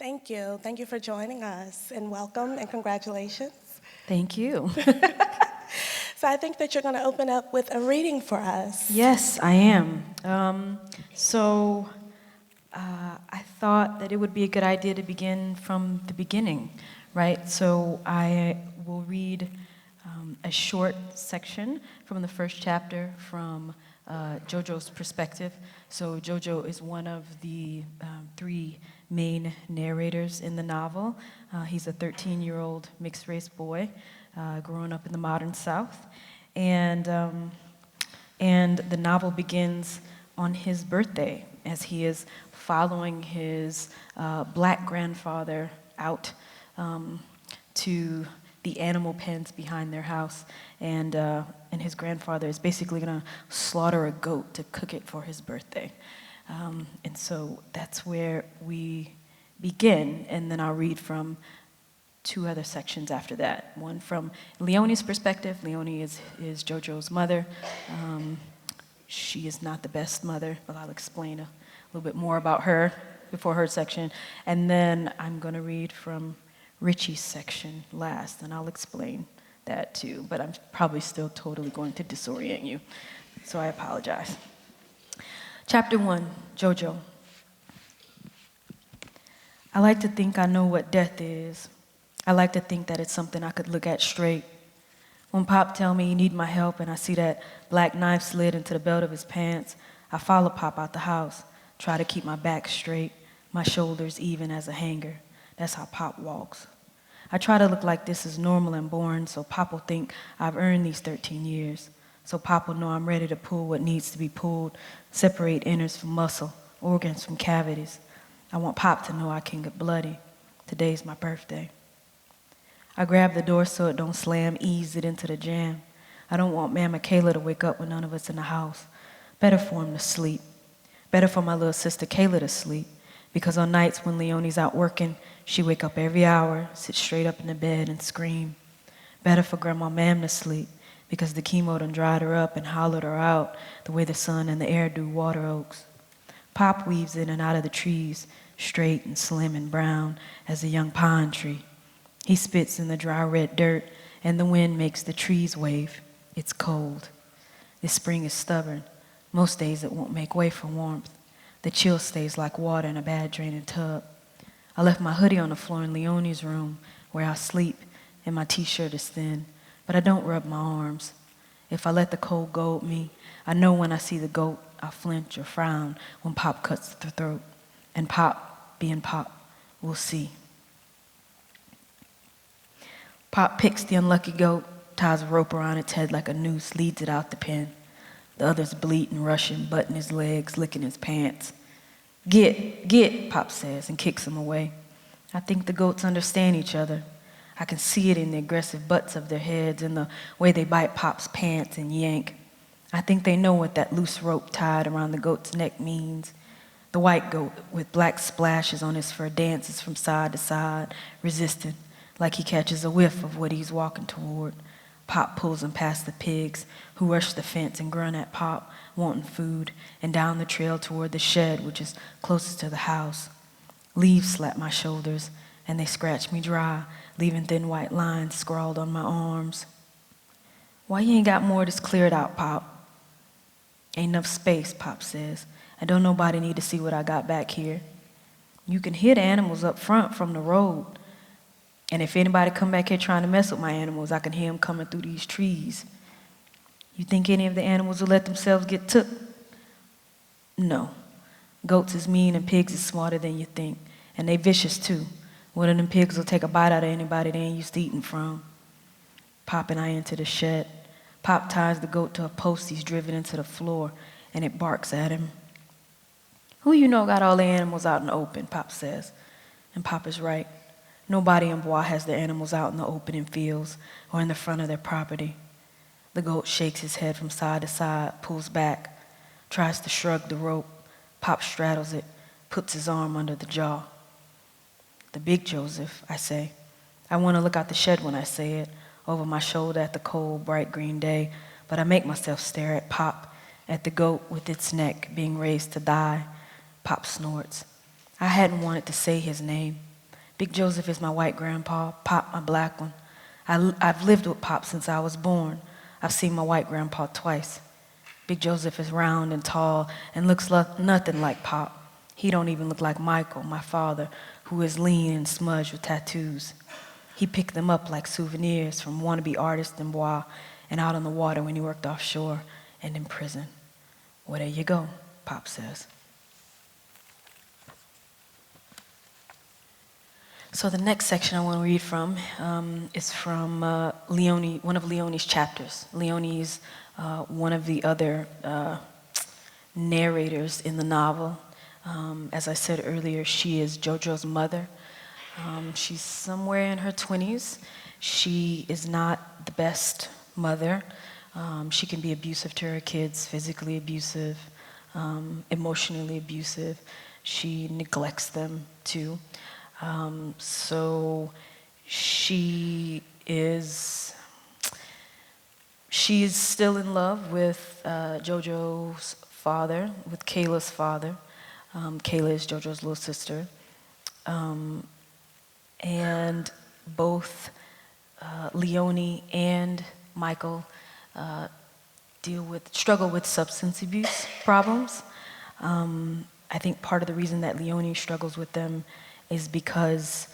Thank you. Thank you for joining us, and welcome and congratulations. Thank you. So I think that you're going to open up with a reading for us. Yes, I am. I thought that it would be a good idea to begin from the beginning, right? So I will read a short section from the first chapter from Jojo's perspective. So Jojo is one of the three main narrators in the novel. He's a 13-year-old mixed-race boy growing up in the modern South. And the novel begins on his birthday as he is following his black grandfather out to the animal pens behind their house, and his grandfather is basically going to slaughter a goat to cook it for his birthday. And so that's where we begin, and then I'll read from two other sections after that. One from Leone's perspective. Leone is Jojo's mother. She is not the best mother, but I'll explain a little bit more about her before her section. And then I'm going to read from Richie's section last, and I'll explain that too. But I'm probably still totally going to disorient you, so I apologize. Chapter 1, Jojo. I like to think I know what death is. I like to think that it's something I could look at straight. When Pop tell me he need my help and I see that black knife slid into the belt of his pants, I follow Pop out the house, try to keep my back straight, my shoulders even as a hanger. That's how Pop walks. I try to look like this is normal and boring so Pop will think I've earned these 13 years. So Pop will know I'm ready to pull what needs to be pulled, separate innards from muscle, organs from cavities. I want Pop to know I can get bloody. Today's my birthday. I grab the door so it don't slam, ease it into the jam. I don't want Mama Kayla to wake up with none of us in the house. Better for him to sleep. Better for my little sister Kayla to sleep. Because on nights when Leone's out working, she wake up every hour, sit straight up in the bed and scream. Better for Grandma Mam to sleep, because the chemo done dried her up and hollowed her out the way the sun and the air do water oaks. Pop weaves in and out of the trees, straight and slim and brown as a young pine tree. He spits in the dry red dirt, and the wind makes the trees wave. It's cold. This spring is stubborn. Most days it won't make way for warmth. The chill stays like water in a bad draining tub. I left my hoodie on the floor in Leone's room, where I sleep, and my t-shirt is thin, but I don't rub my arms. If I let the cold goad me, I know when I see the goat, I flinch or frown when Pop cuts the throat. And Pop, being Pop, will see. Pop picks the unlucky goat, ties a rope around its head like a noose, leads it out the pen. The others bleat and rush him, butting his legs, licking his pants. Get, Pop says, and kicks him away. I think the goats understand each other. I can see it in the aggressive butts of their heads and the way they bite Pop's pants and yank. I think they know what that loose rope tied around the goat's neck means. The white goat, with black splashes on his fur, dances from side to side, resisting, like he catches a whiff of what he's walking toward. Pop pulls him past the pigs, who rush the fence and grunt at Pop, wanting food, and down the trail toward the shed, which is closest to the house. Leaves slap my shoulders, and they scratch me dry, leaving thin white lines scrawled on my arms. Why you ain't got more of this cleared out, Pop? Ain't enough space, Pop says. I don't nobody need to see what I got back here. You can hear the animals up front from the road. And if anybody come back here trying to mess with my animals, I can hear them coming through these trees. You think any of the animals will let themselves get took? No. Goats is mean and pigs is smarter than you think. And they vicious too. One of them pigs will take a bite out of anybody they ain't used to eating from. Pop and I enter the shed. Pop ties the goat to a post he's driven into the floor, and it barks at him. Who you know got all the animals out in the open, Pop says. And Pop is right. Nobody in Bois has their animals out in the open in fields or in the front of their property. The goat shakes his head from side to side, pulls back, tries to shrug the rope. Pop straddles it, puts his arm under the jaw. The big Joseph, I say. I want to look out the shed when I say it, over my shoulder at the cold, bright green day, but I make myself stare at Pop, at the goat with its neck being raised to die. Pop snorts. I hadn't wanted to say his name. Big Joseph is my white grandpa, Pop my black one. I've lived with Pop since I was born. I've seen my white grandpa twice. Big Joseph is round and tall and looks nothing like Pop. He don't even look like Michael, my father, who is lean and smudged with tattoos. He picked them up like souvenirs from wannabe artists in Bois and out on the water when he worked offshore and in prison. Well, there you go, Pop says. So the next section I want to read from is from Leone, one of Leone's chapters. Leone is one of the other narrators in the novel. As I said earlier, she is Jojo's mother. She's somewhere in her 20s. She is not the best mother. She can be abusive to her kids, physically abusive, emotionally abusive. She neglects them too. So she is still in love with Jojo's father, with Kayla's father. Kayla is Jojo's little sister. And both Leone and Michael struggle with substance abuse problems. I think part of the reason that Leone struggles with them is because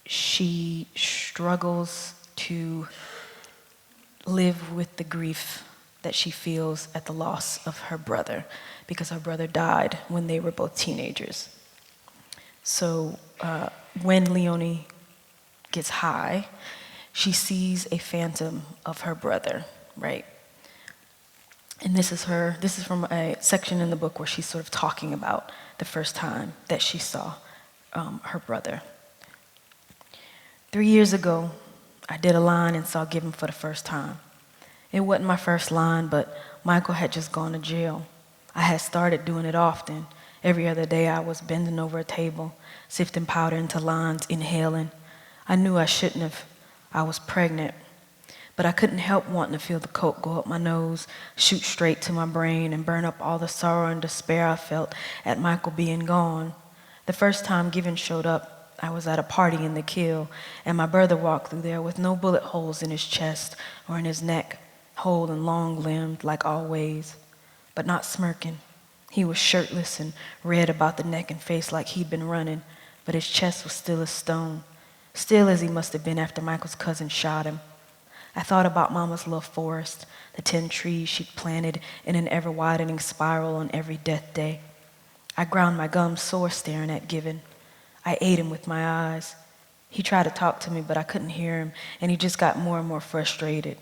she struggles to live with the grief that she feels at the loss of her brother, because her brother died when they were both teenagers. So when Leone gets high, she sees a phantom of her brother, right? And this is from a section in the book where she's sort of talking about the first time that she saw her brother. 3 years ago, I did a line and saw Given for the first time. It wasn't my first line, but Michael had just gone to jail. I had started doing it often. Every other day I was bending over a table, sifting powder into lines, inhaling. I knew I shouldn't have. I was pregnant. But I couldn't help wanting to feel the coke go up my nose, shoot straight to my brain, and burn up all the sorrow and despair I felt at Michael being gone. The first time Given showed up, I was at a party in the Kill, and my brother walked through there with no bullet holes in his chest or in his neck, whole and long-limbed like always, but not smirking. He was shirtless and red about the neck and face like he'd been running, but his chest was still as stone, still as he must have been after Michael's cousin shot him. I thought about Mama's little forest, the 10 trees she'd planted in an ever-widening spiral on every death day. I ground my gums sore staring at Given. I ate him with my eyes. He tried to talk to me, but I couldn't hear him, and he just got more and more frustrated.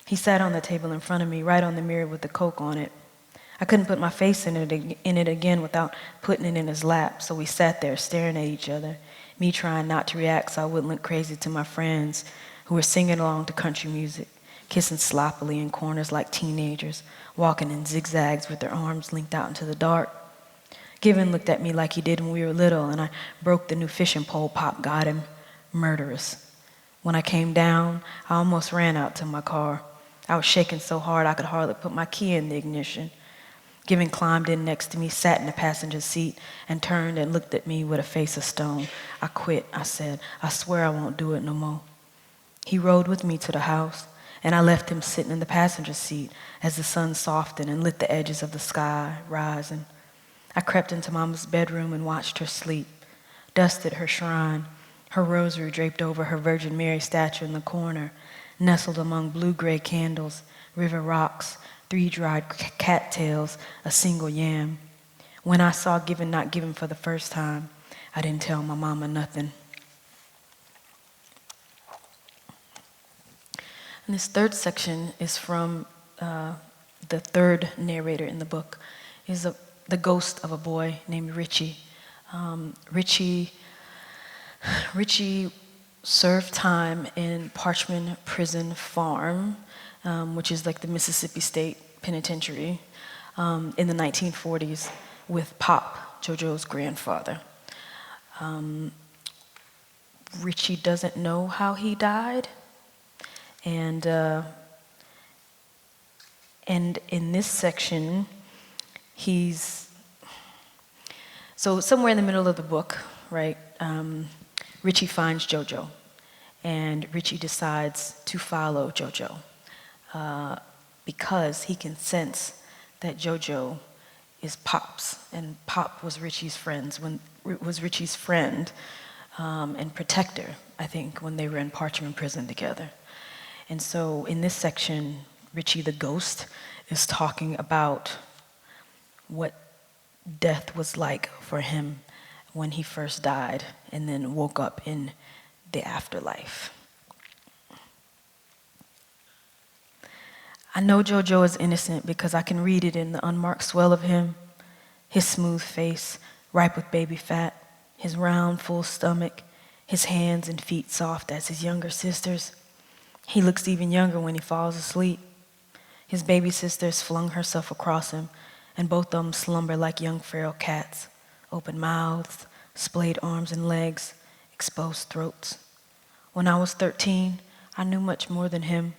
He sat on the table in front of me, right on the mirror with the coke on it. I couldn't put my face in it again without putting it in his lap, so we sat there staring at each other, me trying not to react so I wouldn't look crazy to my friends who were singing along to country music, kissing sloppily in corners like teenagers, walking in zigzags with their arms linked out into the dark. Given looked at me like he did when we were little, and I broke the new fishing pole Pop got him, murderous. When I came down, I almost ran out to my car. I was shaking so hard I could hardly put my key in the ignition. Given climbed in next to me, sat in the passenger seat, and turned and looked at me with a face of stone. I quit, I said. I swear I won't do it no more. He rode with me to the house, and I left him sitting in the passenger seat as the sun softened and lit the edges of the sky rising. I crept into Mama's bedroom and watched her sleep, dusted her shrine, her rosary draped over her Virgin Mary statue in the corner, nestled among blue-gray candles, river rocks, 3 dried cattails, a single yam. When I saw Given not given for the first time, I didn't tell my mama nothing. And this third section is from the third narrator in the book. He's the ghost of a boy named Richie. Richie served time in Parchman Prison Farm, which is like the Mississippi State Penitentiary, in the 1940s with Pop, Jojo's grandfather. Richie doesn't know how he died, and in this section, so somewhere in the middle of the book, right, Richie finds Jojo, and Richie decides to follow Jojo because he can sense that Jojo is Pop's, and Pop was Richie's friend and protector, I think, when they were in Parchman prison together. And so in this section, Richie the ghost is talking about what death was like for him when he first died and then woke up in the afterlife. I know Jojo is innocent because I can read it in the unmarked swell of him, his smooth face, ripe with baby fat, his round, full stomach, his hands and feet soft as his younger sister's. He looks even younger when he falls asleep. His baby sister has flung herself across him, and both of them slumber like young feral cats, open mouths, splayed arms and legs, exposed throats. When I was 13, I knew much more than him.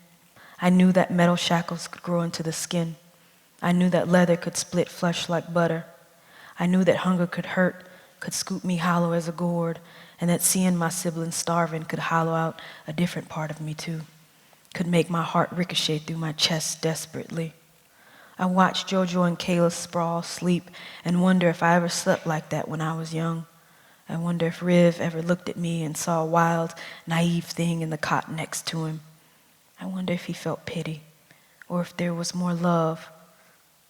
I knew that metal shackles could grow into the skin. I knew that leather could split flesh like butter. I knew that hunger could hurt, could scoop me hollow as a gourd, and that seeing my siblings starving could hollow out a different part of me too, could make my heart ricochet through my chest desperately. I watched Jojo and Kayla sprawl, sleep, and wonder if I ever slept like that when I was young. I wonder if Riv ever looked at me and saw a wild, naive thing in the cot next to him. I wonder if he felt pity, or if there was more love.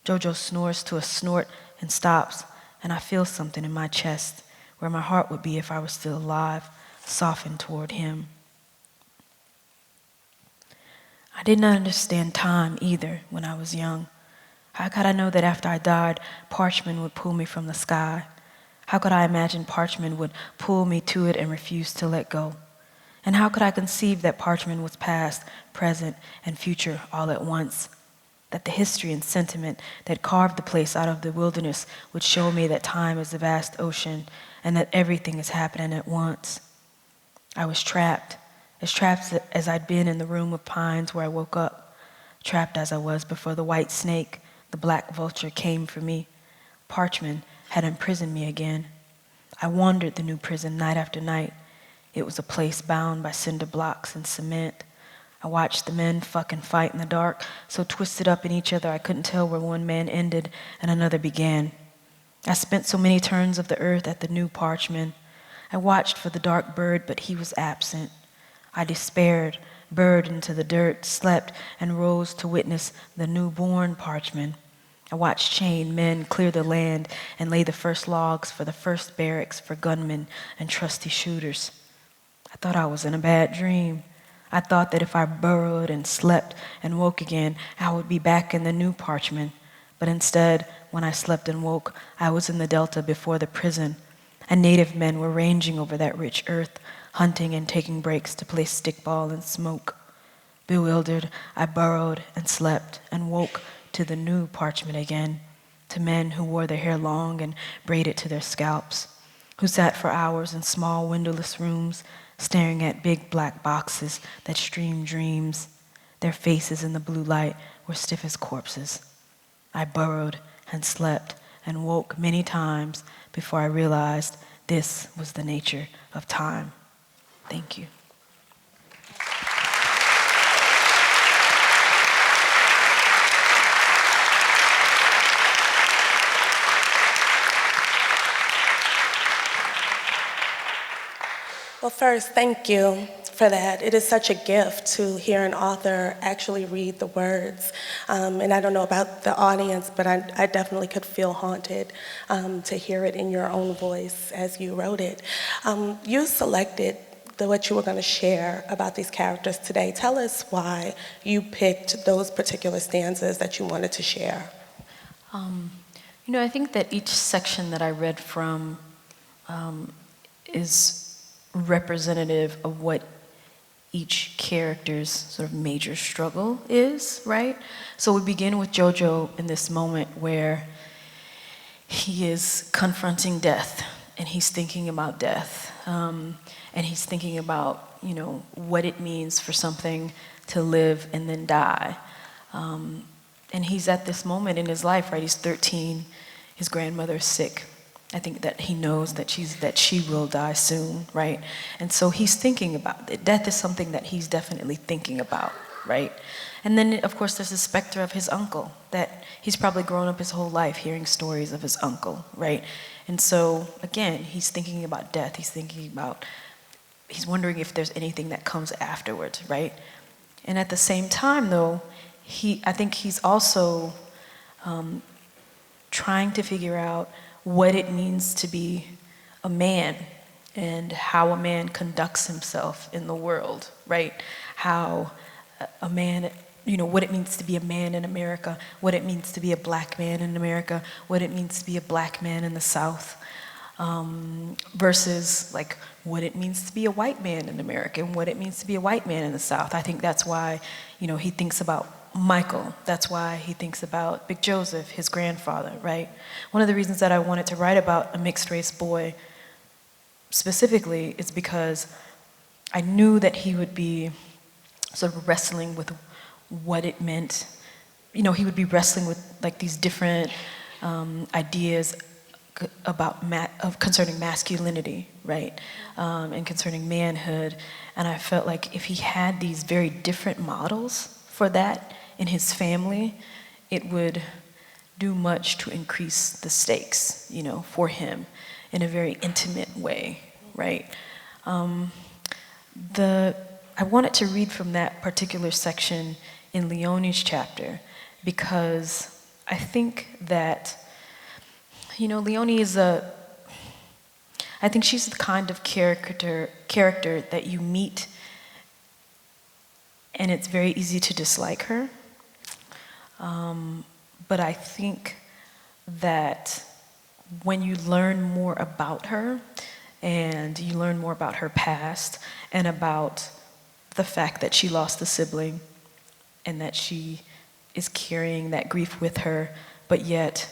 Jojo snores to a snort and stops, and I feel something in my chest, where my heart would be if I were still alive, soften toward him. I did not understand time either when I was young. How could I know that after I died, Parchman would pull me from the sky? How could I imagine Parchman would pull me to it and refuse to let go? And how could I conceive that Parchman was past, present, and future all at once? That the history and sentiment that carved the place out of the wilderness would show me that time is a vast ocean and that everything is happening at once. I was trapped, as trapped as I'd been in the room of pines where I woke up, trapped as I was before the white snake, the black vulture, came for me. Parchman had imprisoned me again. I wandered the new prison night after night. It was a place bound by cinder blocks and cement. I watched the men fucking fight in the dark, so twisted up in each other I couldn't tell where one man ended and another began. I spent so many turns of the earth at the new Parchman. I watched for the dark bird, but he was absent. I despaired, burrowed into the dirt, slept, and rose to witness the newborn Parchman. I watched chained men clear the land and lay the first logs for the first barracks for gunmen and trusty shooters. I thought I was in a bad dream. I thought that if I burrowed and slept and woke again, I would be back in the new Parchman. But instead, when I slept and woke, I was in the delta before the prison, and native men were ranging over that rich earth, hunting and taking breaks to play stickball and smoke. Bewildered, I burrowed and slept and woke to the new Parchman again, to men who wore their hair long and braided to their scalps, who sat for hours in small windowless rooms, staring at big black boxes that streamed dreams. Their faces in the blue light were stiff as corpses. I burrowed and slept and woke many times before I realized this was the nature of time. Thank you. Well, first, thank you for that. It is such a gift to hear an author actually read the words. And I don't know about the audience, but I definitely could feel haunted to hear it in your own voice as you wrote it. You selected what you were going to share about these characters today. Tell us why you picked those particular stanzas that you wanted to share. I think that each section that I read from is representative of what each character's sort of major struggle is, right? So we begin with Jojo in this moment where he is confronting death, and he's thinking about death, and he's thinking about, what it means for something to live and then die. And he's at this moment in his life, right? He's 13, his grandmother's sick, I think that he knows that she will die soon, right? And so he's thinking about it. Death is something that he's definitely thinking about, right? And then, of course, there's the specter of his uncle, that he's probably grown up his whole life hearing stories of his uncle, right? And so, again, he's thinking about death. He's wondering if there's anything that comes afterwards, right? And at the same time, though, I think he's also trying to figure out what it means to be a man and how a man conducts himself in the world, right? How a man, what it means to be a man in America, what it means to be a black man in America, what it means to be a black man in the South, versus like what it means to be a white man in America and what it means to be a white man in the South. I think that's why, he thinks about Michael. That's why he thinks about Big Joseph, his grandfather, right? One of the reasons that I wanted to write about a mixed race boy specifically is because I knew that he would be sort of wrestling with what it meant. He would be wrestling with like these different ideas concerning masculinity, right? And concerning manhood. And I felt like if he had these very different models for that in his family, it would do much to increase the stakes, for him in a very intimate way, right? I wanted to read from that particular section in Leone's chapter because I think that, Leone is I think she's the kind of character that you meet and it's very easy to dislike her. But I think that when you learn more about her and you learn more about her past and about the fact that she lost a sibling and that she is carrying that grief with her, but yet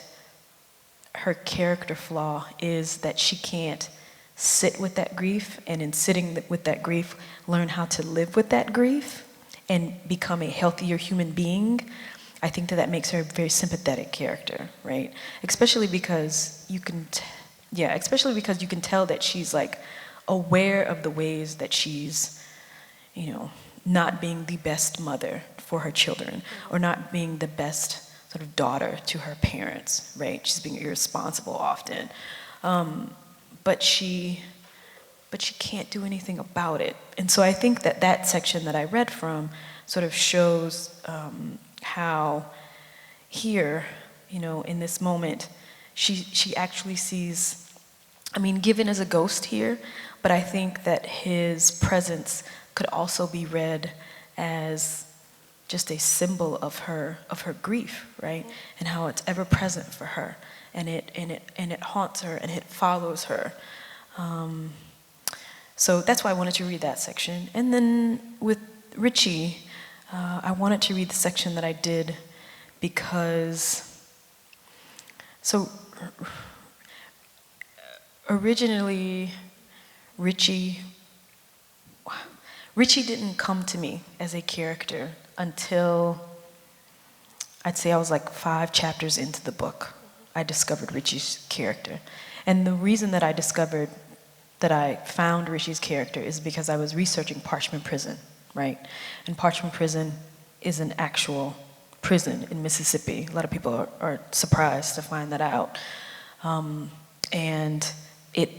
her character flaw is that she can't sit with that grief, and in sitting with that grief, learn how to live with that grief and become a healthier human being. I think that makes her a very sympathetic character, right? Especially because you can tell that she's like aware of the ways that she's, not being the best mother for her children or not being the best sort of daughter to her parents, right? She's being irresponsible often. But she can't do anything about it. And so I think that section that I read from sort of shows how here, in this moment, she actually sees, Given as a ghost here, but I think that his presence could also be read as just a symbol of her grief, right? And how it's ever present for her, and it haunts her and it follows her. So that's why I wanted to read that section. And then with Ritchie, I wanted to read the section that I did because originally Ritchie didn't come to me as a character until I'd say I was like 5 chapters into the book. I discovered Ritchie's character. And the reason that I found Ritchie's character is because I was researching Parchman Prison, right? And Parchman Prison is an actual prison in Mississippi. A lot of people are surprised to find that out. And it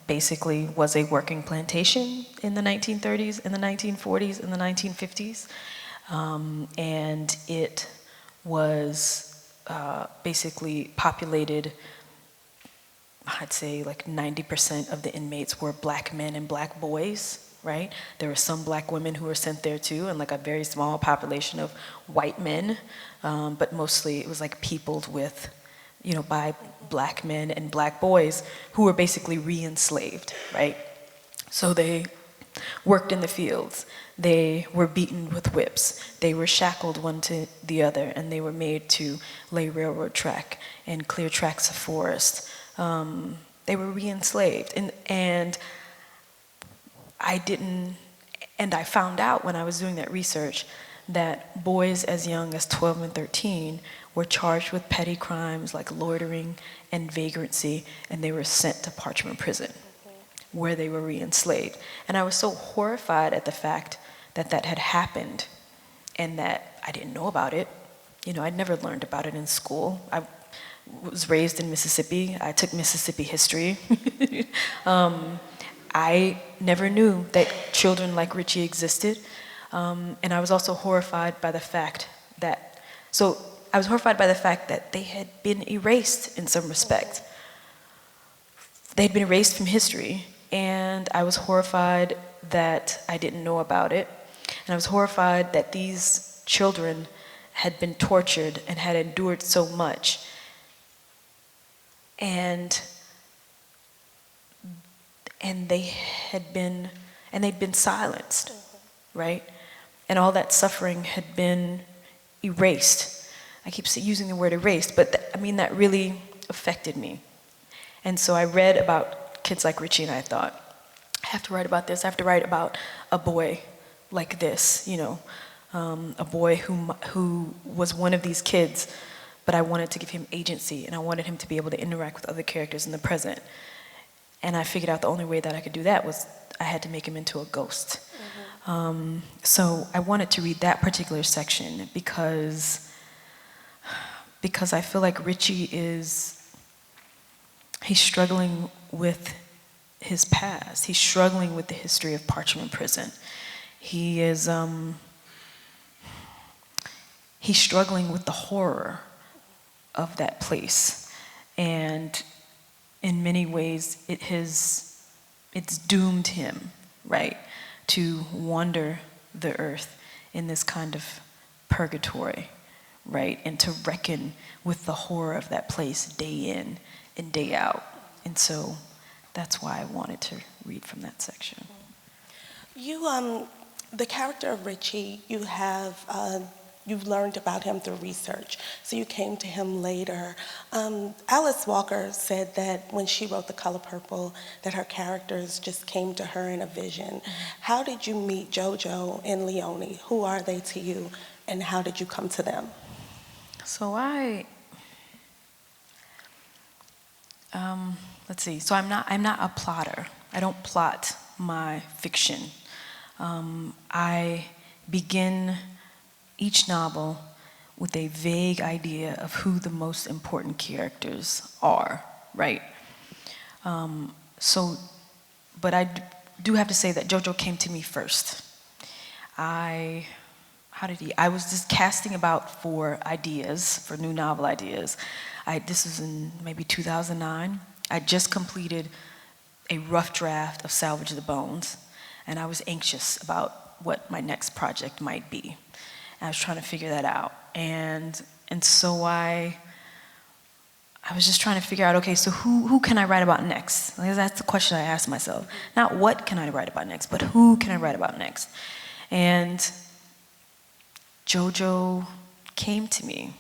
basically was a working plantation in the 1930s, in the 1940s, in the 1950s. And it was basically populated, I'd say like 90% of the inmates were black men and black boys, right? There were some black women who were sent there too, and like a very small population of white men, but mostly it was like peopled with, by black men and black boys who were basically re-enslaved, right? So they worked in the fields, they were beaten with whips, they were shackled one to the other, and they were made to lay railroad track and clear tracts of forest. They were re-enslaved, and I found out when I was doing that research that boys as young as 12 and 13 were charged with petty crimes like loitering and vagrancy, and they were sent to Parchment Prison, where they were re-enslaved. And I was so horrified at the fact that that had happened and that I didn't know about it. You know, I'd never learned about it in school. I was raised in Mississippi. I took Mississippi history. I never knew that children like Ritchie existed. And I was also horrified by the fact that, they had been erased in some respect. They had been erased from history, and I was horrified that I didn't know about it. And I was horrified that these children had been tortured and had endured so much. And they'd been silenced, right? And all that suffering had been erased. I keep using the word erased, but that really affected me. And so I read about kids like Richie, and I thought, I have to write about this. I have to write about a boy like this, a boy who was one of these kids, but I wanted to give him agency, and I wanted him to be able to interact with other characters in the present. And I figured out the only way that I could do that was I had to make him into a ghost. So I wanted to read that particular section because I feel like Richie he's struggling with his past. He's struggling with the history of Parchment Prison. He's struggling with the horror of that place. And in many ways, it's doomed him, right, to wander the earth in this kind of purgatory, right, and to reckon with the horror of that place day in and day out. And so that's why I wanted to read from that section. You, the character of Richie, you've learned about him through research, so you came to him later. Alice Walker said that when she wrote The Color Purple, that her characters just came to her in a vision. How did you meet Jojo and Leone? Who are they to you, and how did you come to them? So let's see. So I'm not a plotter. I don't plot my fiction. I begin each novel with a vague idea of who the most important characters are, right? But I do have to say that Jojo came to me first. I was just casting about for ideas, for new novel ideas. This was in maybe 2009. I just completed a rough draft of Salvage the Bones, and I was anxious about what my next project might be. I was trying to figure that out. And so I was just trying to figure out, okay, so who can I write about next? Like, that's the question I asked myself. Not what can I write about next, but who can I write about next? And Jojo came to me.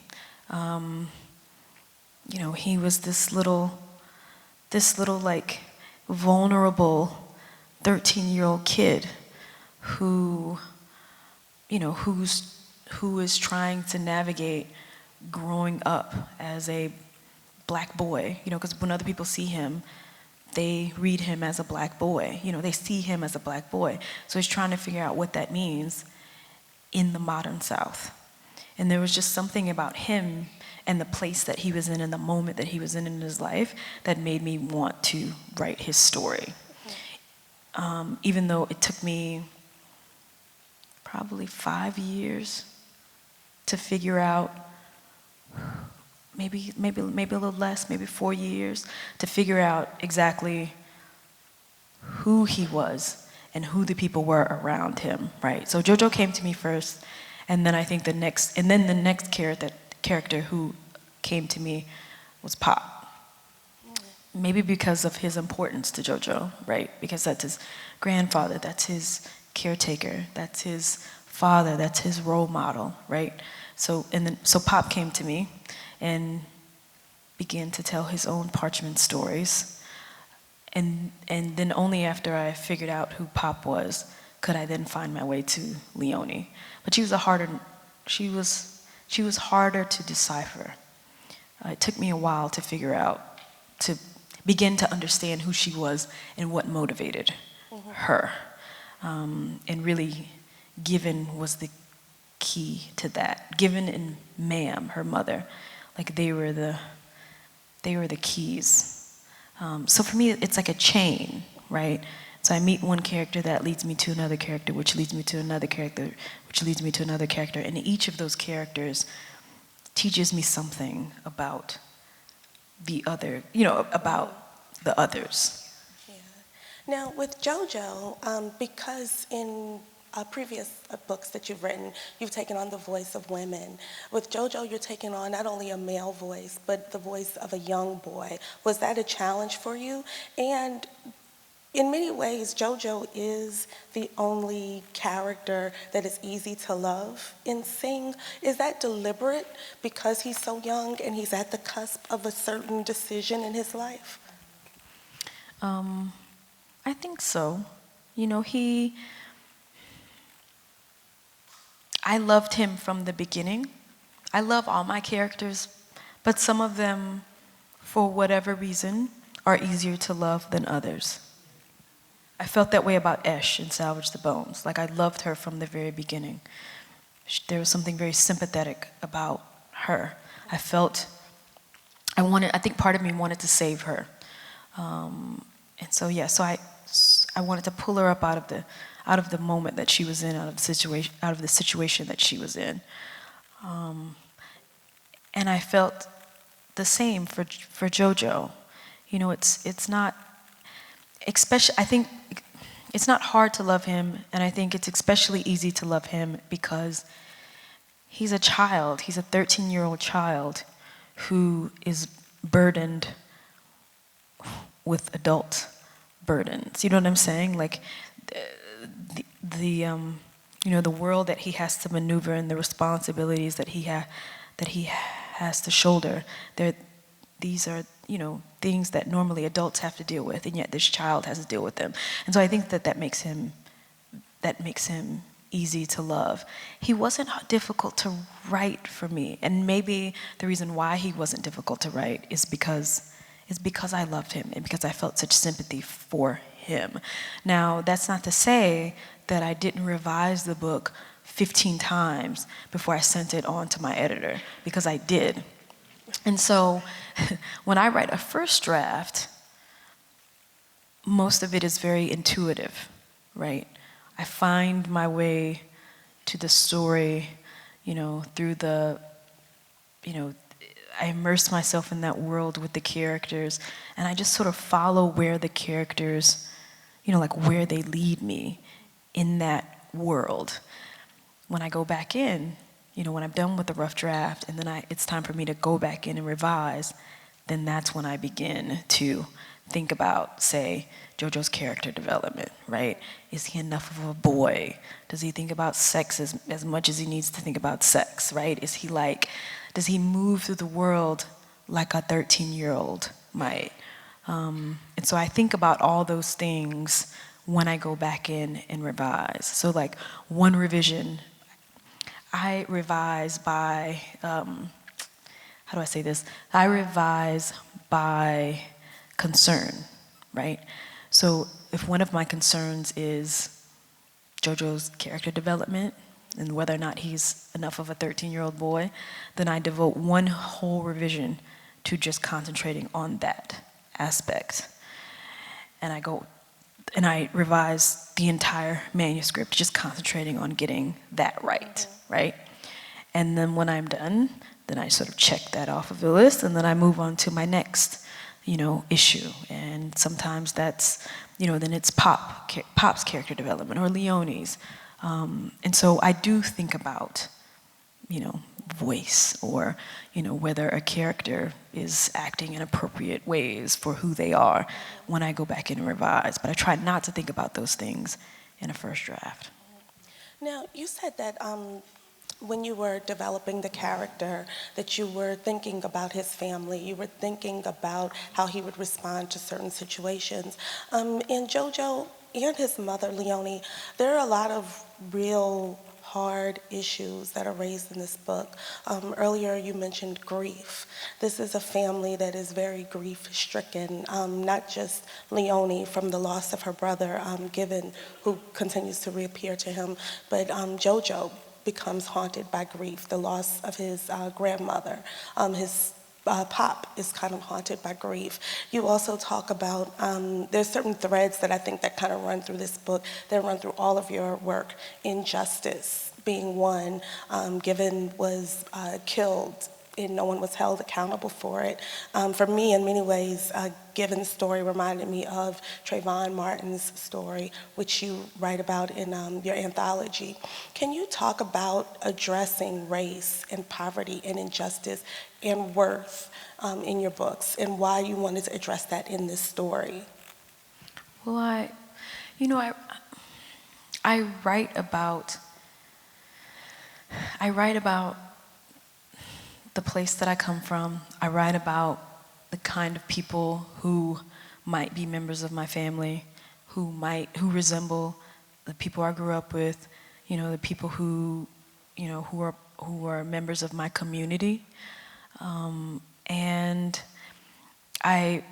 He was this little like vulnerable 13-year-old kid who is trying to navigate growing up as a black boy, because when other people see him, they read him as a black boy, they see him as a black boy. So he's trying to figure out what that means in the modern South. And there was just something about him and the place that he was in and the moment that he was in his life that made me want to write his story. Even though it took me probably 5 years to figure out, maybe a little less, maybe 4 years, to figure out exactly who he was and who the people were around him, right? So Jojo came to me first, and then I think the next character who came to me was Pop. Maybe because of his importance to Jojo, right? Because that's his grandfather, that's his caretaker, that's his father, that's his role model, right? So Pop came to me and began to tell his own parchment stories. And then only after I figured out who Pop was could I then find my way to Leone. But she was harder to decipher. It took me a while to figure out, to begin to understand who she was and what motivated her. And really, Given was the key to that. Given and Ma'am, her mother, like they were the keys. So for me, it's like a chain, right? So I meet one character that leads me to another character, which leads me to another character, which leads me to another character. And each of those characters teaches me something about the other, about the others. Yeah. Now, with Jojo, because in previous books that you've written, you've taken on the voice of women. With Jojo, you're taking on not only a male voice, but the voice of a young boy. Was that a challenge for you? And in many ways, Jojo is the only character that is easy to love in Sing. Is that deliberate because he's so young and he's at the cusp of a certain decision in his life? I think so. I loved him from the beginning. I love all my characters, but some of them, for whatever reason, are easier to love than others. I felt that way about Esh in Salvage the Bones. Like, I loved her from the very beginning. There was something very sympathetic about her. I think part of me wanted to save her. And so, yeah, so I wanted to pull her up out of the moment that she was in, out of the situation that she was in. And I felt the same for Jojo. It's not, especially, I think it's not hard to love him, and I think it's especially easy to love him because he's a child. He's a 13-year-old child who is burdened with adult burdens. You know what I'm saying? Like the world that he has to maneuver and the responsibilities that he has to shoulder. These are things that normally adults have to deal with, and yet this child has to deal with them. And so I think that makes him easy to love. He wasn't difficult to write for me, and maybe the reason why he wasn't difficult to write is because I loved him and because I felt such sympathy for him. Now, that's not to say that I didn't revise the book 15 times before I sent it on to my editor, because I did. And so when I write a first draft, most of it is very intuitive, right? I find my way to the story, through I immerse myself in that world with the characters, and I just sort of follow where the characters, like where they lead me in that world. When I go back in, when I'm done with the rough draft and then it's time for me to go back in and revise, then that's when I begin to think about, say, Jojo's character development, right? Is he enough of a boy? Does he think about sex as much as he needs to think about sex, right? Does he move through the world like a 13-year-old might? And so I think about all those things when I go back in and revise. So like one revision, I revise by, how do I say this? I revise by concern, right? So if one of my concerns is Jojo's character development and whether or not he's enough of a 13-year-old boy, then I devote one whole revision to just concentrating on that aspect. And I revise the entire manuscript, just concentrating on getting that right, right? And then when I'm done, then I sort of check that off of the list, and then I move on to my next, issue. And sometimes that's, then it's Pop's character development or Leone's. And so I do think about, voice or, whether a character is acting in appropriate ways for who they are when I go back in and revise. But I try not to think about those things in a first draft. Now, you said that when you were developing the character, that you were thinking about his family, you were thinking about how he would respond to certain situations. In Jojo, and his mother, Leone, there are a lot of real hard issues that are raised in this book. Earlier you mentioned grief. This is a family that is very grief-stricken, not just Leone from the loss of her brother, Given, who continues to reappear to him, but Jojo becomes haunted by grief, the loss of his grandmother. His Pop is kind of haunted by grief. You also talk about, there's certain threads that I think that kind of run through this book, that run through all of your work. Injustice being one. Given was killed and no one was held accountable for it. For me, in many ways, Given's story reminded me of Trayvon Martin's story, which you write about in your anthology. Can you talk about addressing race and poverty and injustice and worth in your books, and why you wanted to address that in this story? Well, I write about the place that I come from. I write about the kind of people who might be members of my family, who resemble the people I grew up with, the people who are members of my community. And I,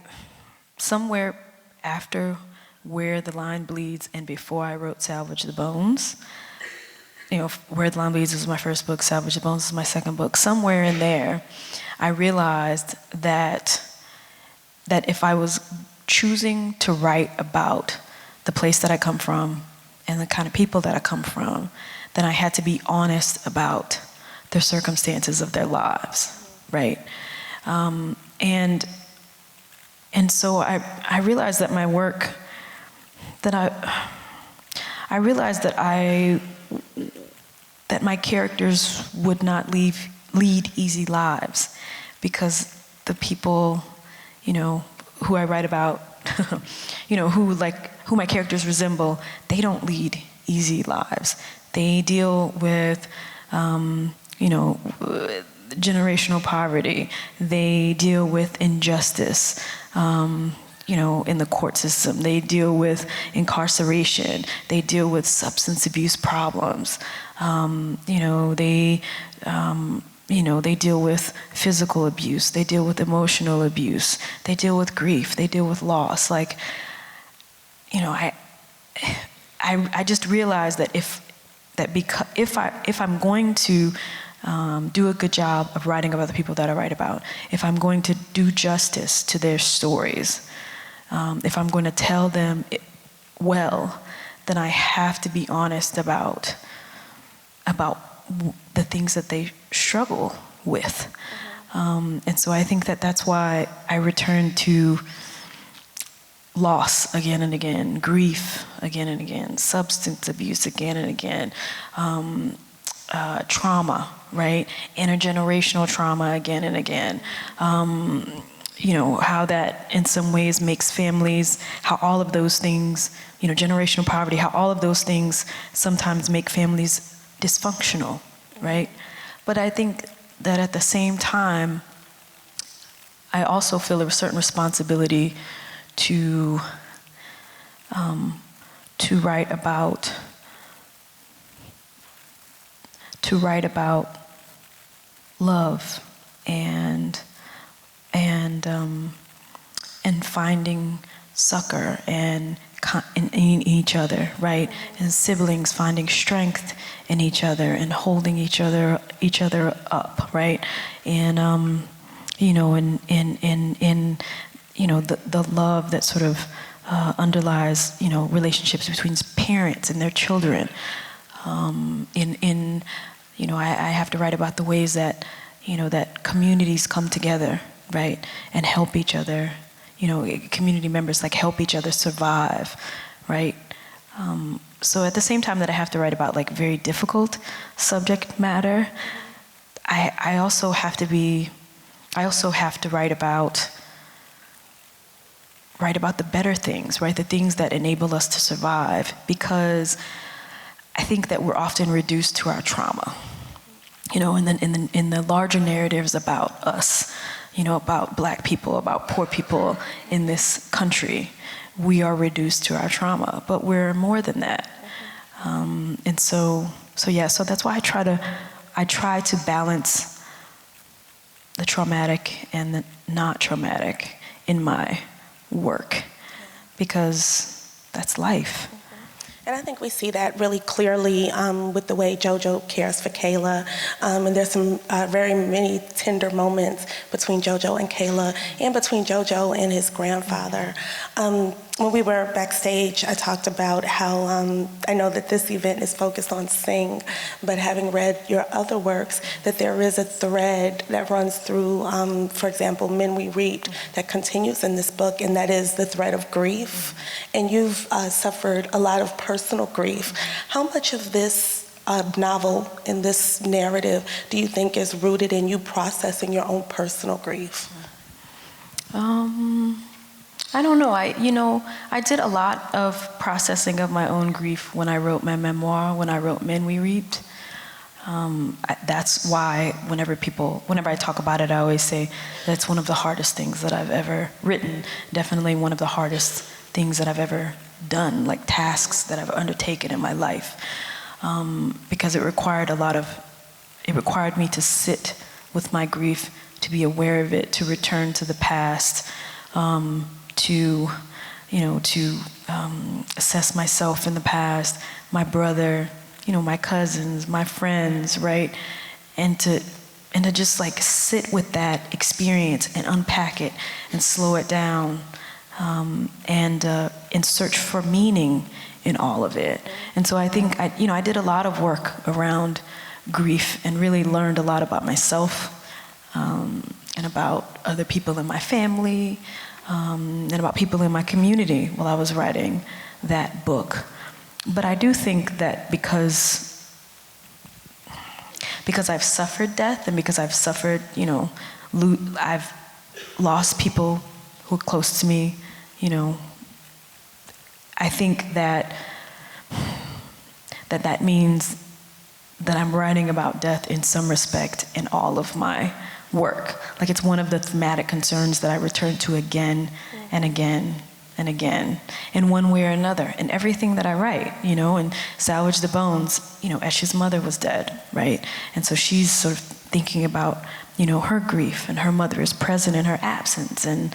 somewhere after Where the Line Bleeds and before I wrote Salvage the Bones, Where the Line Bleeds was my first book, Salvage the Bones is my second book. Somewhere in there, I realized that if I was choosing to write about the place that I come from and the kind of people that I come from, then I had to be honest about the circumstances of their lives, right? And so I realized that my work, that my characters would not lead easy lives, because the people, who I write about, who my characters resemble, they don't lead easy lives. They deal with, generational poverty. They deal with injustice, in the court system. They deal with incarceration. They deal with substance abuse problems. They deal with physical abuse. They deal with emotional abuse. They deal with grief. They deal with loss. I just realized that if I'm going to do a good job of writing about the people that I write about, if I'm going to do justice to their stories, if I'm going to tell them well, then I have to be honest about the things that they struggle with. And so I think that's why I return to loss again and again, grief again and again, substance abuse again and again, trauma, right? Intergenerational trauma again and again. How that in some ways makes families, how all of those things, generational poverty, how all of those things sometimes make families dysfunctional, right? But I think that at the same time, I also feel a certain responsibility to write about love and finding succor in each other, right? And siblings finding strength in each other and holding each other up, right? And the love that sort of underlies relationships between parents and their children. I have to write about the ways that that communities come together, right, and help each other. Community members help each other survive, right? So at the same time that I have to write about very difficult subject matter, I also have to write about the better things, right? The things that enable us to survive, because I think that we're often reduced to our trauma. In the larger narratives about us, about Black people, about poor people in this country, we are reduced to our trauma, but we're more than that. And so that's why I try to balance the traumatic and the not traumatic in my work, because that's life. And I think we see that really clearly with the way Jojo cares for Kayla. And there's some very many tender moments between Jojo and Kayla, and between Jojo and his grandfather. When we were backstage, I talked about how I know that this event is focused on Sing, but having read your other works, that there is a thread that runs through, for example, Men We Reaped, that continues in this book, and that is the thread of grief. And you've suffered a lot of personal grief. How much of this novel and this narrative do you think is rooted in you processing your own personal grief? I don't know. I did a lot of processing of my own grief when I wrote my memoir, when I wrote Men We Reaped. That's why whenever I talk about it, I always say that's one of the hardest things that I've ever written. Definitely one of the hardest things that I've ever done, like tasks that I've undertaken in my life. Because it required me to sit with my grief, to be aware of it, to return to the past, to assess myself in the past, my brother, my cousins, my friends, right? And to just like sit with that experience and unpack it and slow it down, and search for meaning in all of it. And so I think I did a lot of work around grief and really learned a lot about myself, and about other people in my family, and about people in my community while I was writing that book. But I do think that because I've suffered death, and because I've suffered, I've lost people who are close to me, I think that means that I'm writing about death in some respect in all of my work. Like, it's one of the thematic concerns that I return to again and again and again, in one way or another, in everything that I write, and Salvage the Bones, Esh's mother was dead, right? And so she's sort of thinking about, her grief, and her mother is present in her absence, and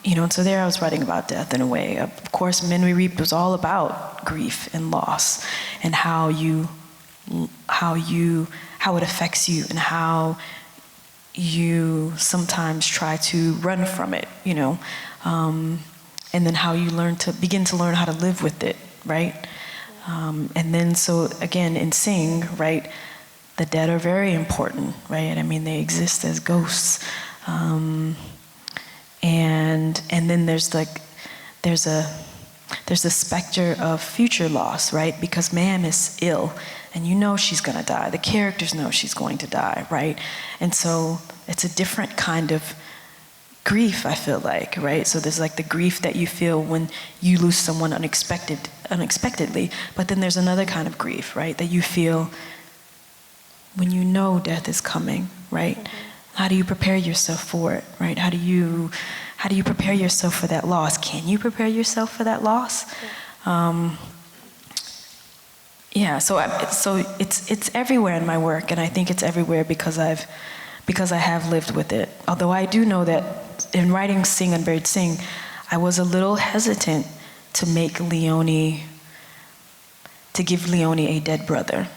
and so there I was writing about death in a way. Of course, Men We Reaped was all about grief and loss, and how it affects you, and how you sometimes try to run from it, and then how you begin to learn how to live with it, right? And then, so again, in Sing, right, the dead are very important, right? I mean, they exist as ghosts. And then there's the specter of future loss, right? Because Ma'am is ill, and she's gonna die. The characters know she's going to die, right? And so it's a different kind of grief, I feel like, right? So there's like the grief that you feel when you lose someone unexpectedly, but then there's another kind of grief, right, that you feel when death is coming, right? Mm-hmm. How do you prepare yourself for it, right? How do you prepare yourself for that loss? Can you prepare yourself for that loss? So it's everywhere in my work, and I think it's everywhere because I have lived with it. Although I do know that in writing Sing, Unburied, Sing, I was a little hesitant to give Leone a dead brother,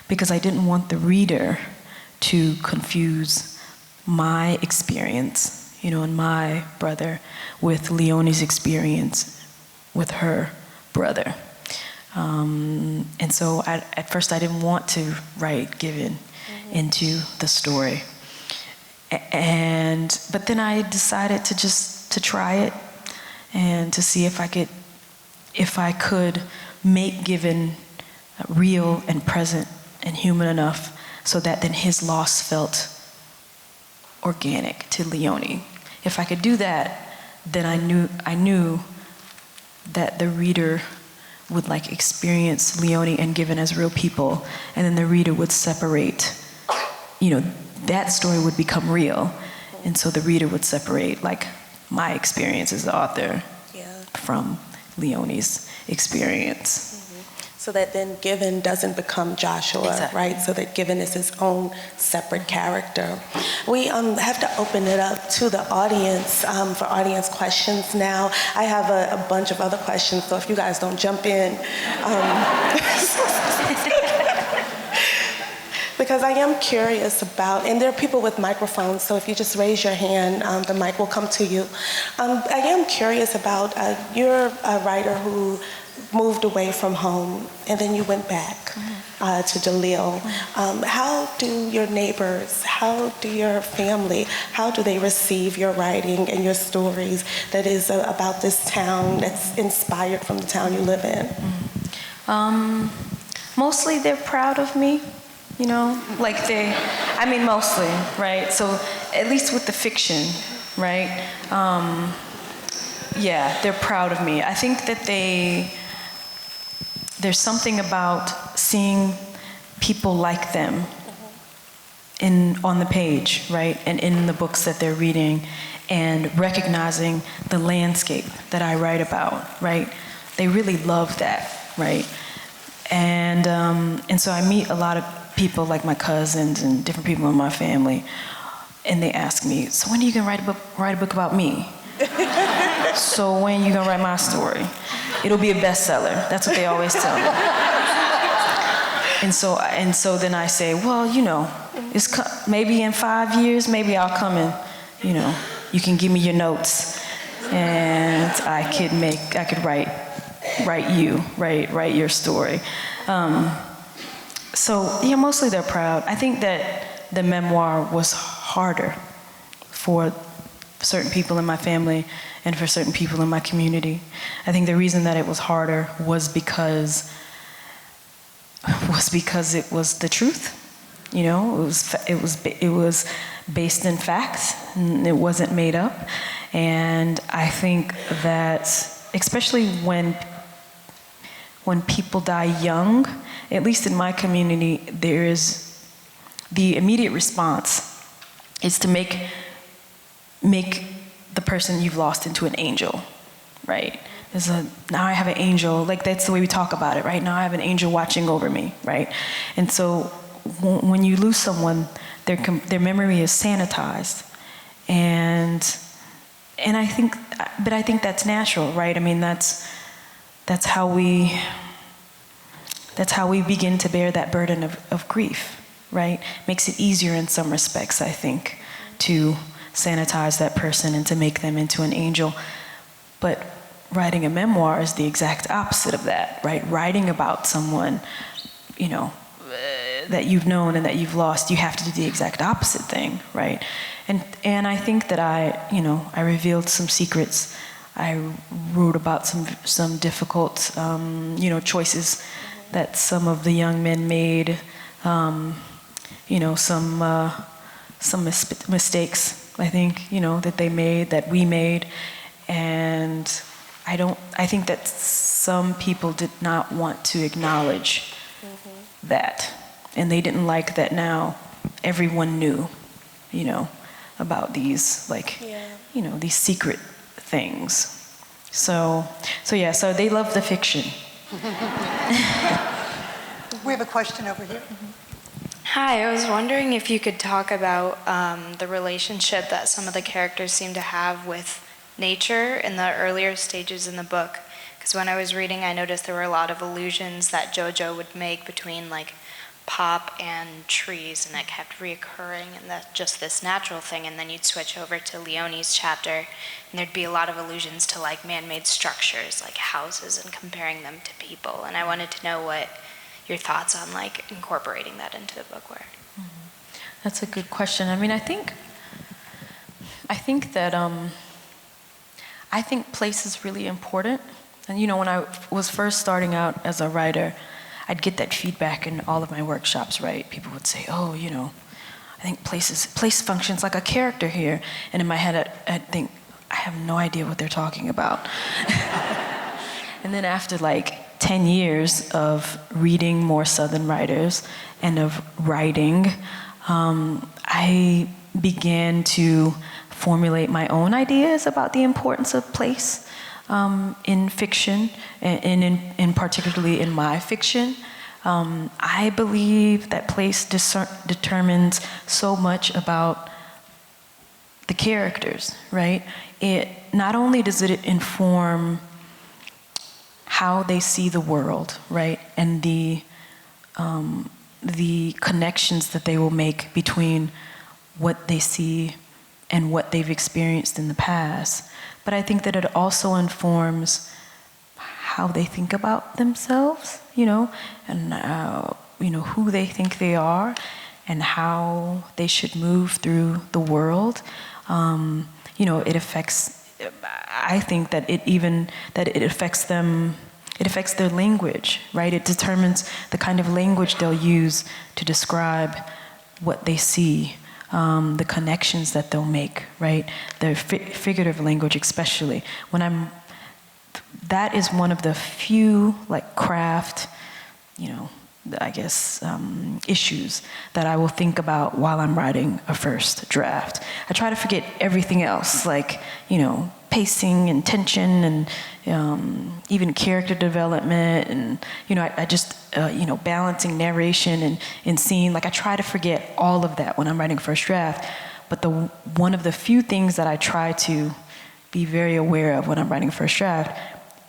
because I didn't want the reader to confuse my experience, and my brother, with Leone's experience with her brother. And so at first I didn't want to write Given into the story. But then I decided to try it, and to see if I could make Given real and present and human enough, so that then his loss felt organic to Leone. If I could do that, then I knew that the reader would experience Leone and Given as real people, and then the reader would separate, that story would become real, and so the reader would separate my experience as the author, from Leone's experience. So that then Given doesn't become Joshua, Exactly. right? So that Given is his own separate character. We have to open it up to the audience for audience questions now. I have a bunch of other questions, so if you guys don't jump in. Because I am curious about, and there are people with microphones, so if you just raise your hand, the mic will come to you. I am curious about, you're a writer who moved away from home, and then you went back to DeLille. How do your neighbors, how do your family, how do they receive your writing and your stories that is about this town that's inspired from the town you live in? Mostly they're proud of me, you know, like mostly, right? So at least with the fiction, right? Yeah, they're proud of me. I think that there's something about seeing people like them on the page, right? And in the books that they're reading, and recognizing the landscape that I write about, right? They really love that, right? And so I meet a lot of people like my cousins and different people in my family, and they ask me, so when are you gonna write a book about me? So when are you gonna write my story? It'll be a bestseller. That's what they always tell me. And so then I say, well, you know, maybe in 5 years, maybe I'll come and, you know, you can give me your notes, and I could write your story. So yeah, mostly they're proud. I think that the memoir was harder for certain people in my family and for certain people in my community. I think the reason that it was harder was because it was the truth. You know, it was based in facts, and it wasn't made up. And I think that especially when people die young, at least in my community, there is the immediate response is to make the person you've lost into an angel, right? Now I have an angel, like that's the way we talk about it, right? Now I have an angel watching over me, right? And so when you lose someone, their memory is sanitized, and I think that's natural, right? I mean, that's how we begin to bear that burden of grief, right? Makes it easier in some respects, I think, to sanitize that person and to make them into an angel. But writing a memoir is the exact opposite of that, right? Writing about someone, you know, that you've known and that you've lost, you have to do the exact opposite thing, right? And I think that I revealed some secrets. I wrote about some difficult, choices that some of the young men made, some mistakes, I think, that they made, that we made. And I think that some people did not want to acknowledge that. And they didn't like that now everyone knew, about these, these secret things. So they love the fiction. We have a question over here. Hi, I was wondering if you could talk about the relationship that some of the characters seem to have with nature in the earlier stages in the book. Because when I was reading, I noticed there were a lot of allusions that Jojo would make between pop and trees, and that kept reoccurring, and that's just this natural thing. And then you'd switch over to Leone's chapter, and there'd be a lot of allusions to man-made structures, like houses, and comparing them to people. And I wanted to know what your thoughts on incorporating that into the book were. That's a good question. I mean, I think that I think place is really important. And when I was first starting out as a writer, I'd get that feedback in all of my workshops, right? People would say, oh, I think place functions like a character here. And in my head, I'd think, I have no idea what they're talking about. And then after 10 years of reading more Southern writers and of writing, I began to formulate my own ideas about the importance of place. in fiction, and in particularly in my fiction. I believe that place determines so much about the characters, right? It not only does it inform how they see the world, right, and the connections that they will make between what they see and what they've experienced in the past, but I think that it also informs how they think about themselves, and who they think they are, and how they should move through the world. It affects. I think that it affects them. It affects their language, right? It determines the kind of language they'll use to describe what they see, the connections that they'll make, right? Their figurative language, especially. That is one of the few, craft, issues that I will think about while I'm writing a first draft. I try to forget everything else, pacing and tension and even character development and, I just, balancing narration and scene. I try to forget all of that when I'm writing a first draft. But one of the few things that I try to be very aware of when I'm writing a first draft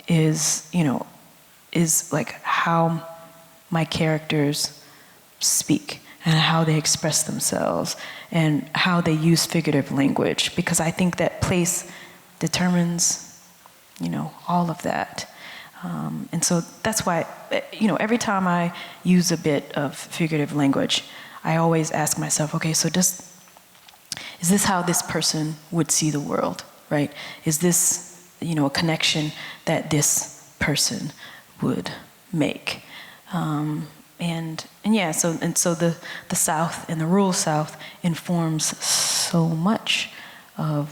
is how my characters speak and how they express themselves and how they use figurative language, because I think that place determines, all of that. And so that's why, every time I use a bit of figurative language, I always ask myself, okay, so is this how this person would see the world, right? Is this, a connection that this person would make? So the South and the rural South informs so much of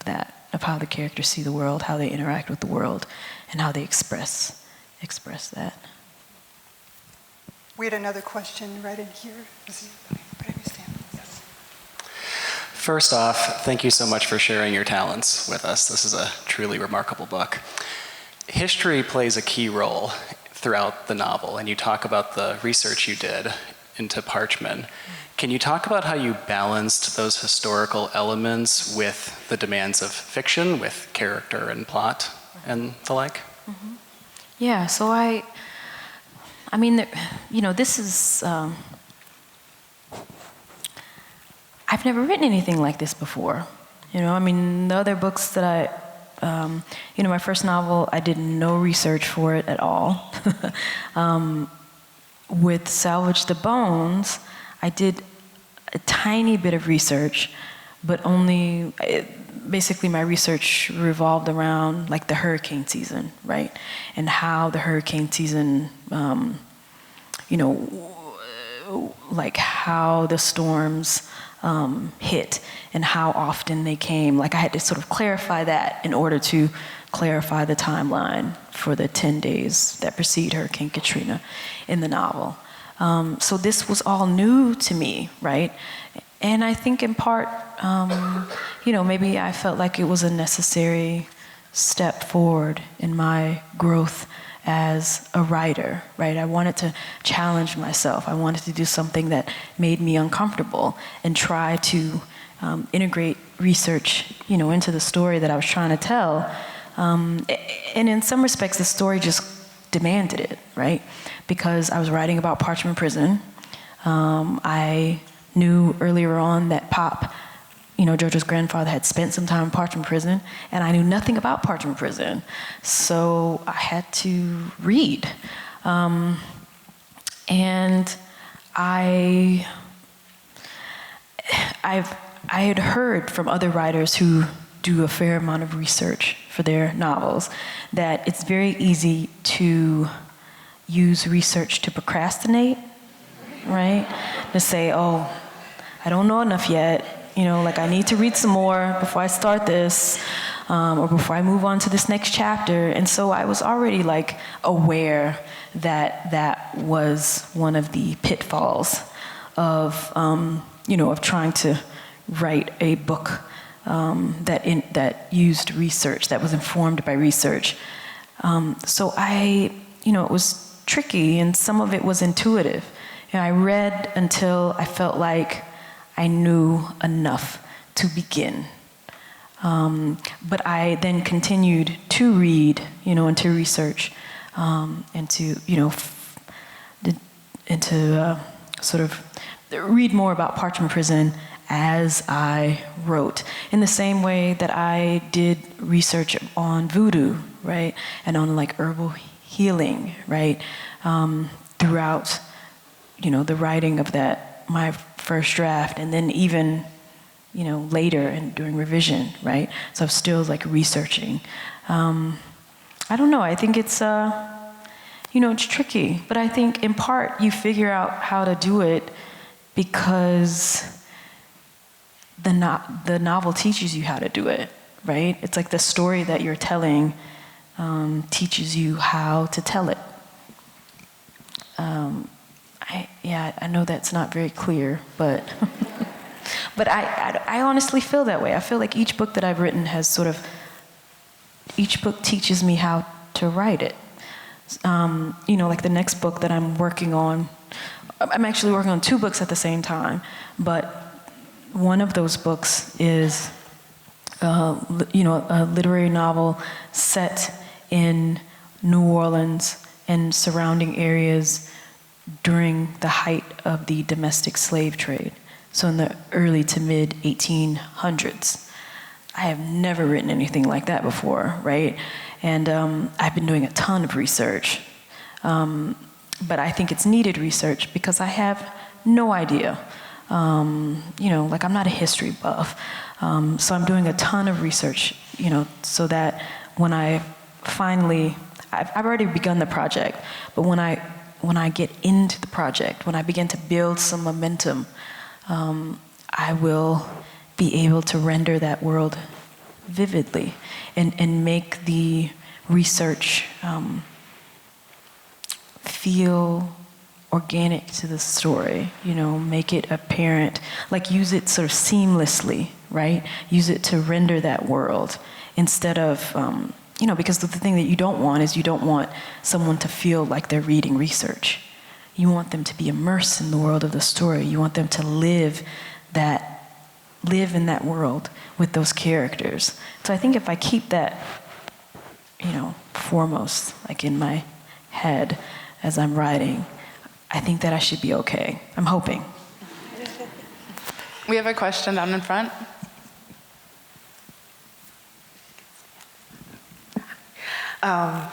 that, of how the characters see the world, how they interact with the world, and how they express that. We had another question right in here. First off, thank you so much for sharing your talents with us. This is a truly remarkable book. History plays a key role throughout the novel, and you talk about the research you did into parchment. Can you talk about how you balanced those historical elements with the demands of fiction, with character and plot and the like? Mm-hmm. Yeah, so this is, I've never written anything like this before. The other books that my first novel, I did no research for it at all. With Salvage the Bones, I did a tiny bit of research, but basically my research revolved around the hurricane season, right? And how the hurricane season, how the storms hit and how often they came. I had to sort of clarify that in order to clarify the timeline for the 10 days that precede Hurricane Katrina in the novel. So this was all new to me, right? And I think in part, maybe I felt like it was a necessary step forward in my growth as a writer, right? I wanted to challenge myself. I wanted to do something that made me uncomfortable and try to integrate research, into the story that I was trying to tell. And in some respects, the story just demanded it, right? Because I was writing about Parchment Prison. I knew earlier on that Pop, Jojo's grandfather, had spent some time in Parchment Prison, and I knew nothing about Parchment Prison. So I had to read. And I had heard from other writers who do a fair amount of research for their novels that it's very easy to use research to procrastinate, right? To say, oh, I don't know enough yet. I need to read some more before I start this, or before I move on to this next chapter. And so I was already aware that that was one of the pitfalls of, of trying to write a book that used research, that was informed by research. So it was tricky, and some of it was intuitive. I read until I felt like I knew enough to begin. But I then continued to read, and to research, and to sort of read more about Parchment Prison as I wrote. In the same way that I did research on voodoo, right? And on like herbal healing, right? Throughout, the writing of my first draft, and then even, later and during revision, right? So I'm still like researching. I don't know, I think it's, it's tricky, but I think in part you figure out how to do it because the novel teaches you how to do it, right? It's like the story that you're telling teaches you how to tell it. I know that's not very clear, but but I honestly feel that way. I feel like each book that I've written each book teaches me how to write it. Like the next book that I'm working on, I'm actually working on 2 books at the same time, but one of those books is, a literary novel set in New Orleans and surrounding areas during the height of the domestic slave trade, so in the early to mid 1800s. I have never written anything like that before, right? And I've been doing a ton of research, but I think it's needed research because I have no idea. I'm not a history buff, so I'm doing a ton of research, so that when I finally, I've already begun the project, but when I get into the project, when I begin to build some momentum, I will be able to render that world vividly and make the research feel organic to the story, make it apparent, like use it sort of seamlessly, right? Use it to render that world instead of, because the thing that you don't want is you don't want someone to feel like they're reading research. You want them to be immersed in the world of the story. You want them to live in that world with those characters. So I think if I keep that, foremost, like in my head as I'm writing, I think that I should be okay. I'm hoping. We have a question down in front.